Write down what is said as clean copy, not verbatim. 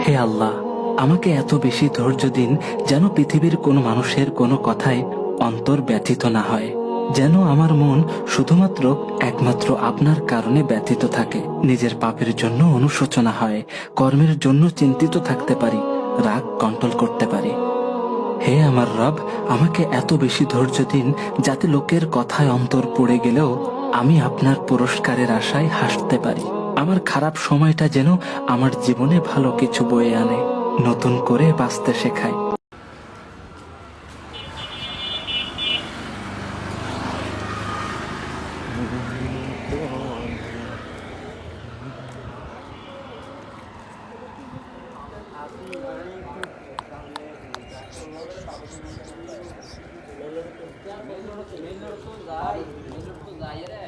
হে আল্লাহ, আমাকে এত বেশি ধৈর্য দিন যেন পৃথিবীর কোনো মানুষের কোনো কথায় অন্তর ব্যথিত না হয়, যেন আমার মন শুধুমাত্র একমাত্র আপনার কারণে ব্যথিত থাকে, নিজের পাপের জন্য অনুশোচনা হয়, কর্মের জন্য চিন্তিত থাকতে পারি, রাগ কন্ট্রোল করতে পারি। হে আমার রব, আমাকে এত বেশি ধৈর্য দিন যাতে লোকের কথায় অন্তর পড়ে গেলেও আমি আপনার পুরস্কারের আশায় হাসতে পারি। আমার খারাপ সময়টা যেন আমার জীবনে ভালো কিছু বয়ে আনে, নতুন করে বাঁচতে শেখায়। মেন রোড তো যাই রে।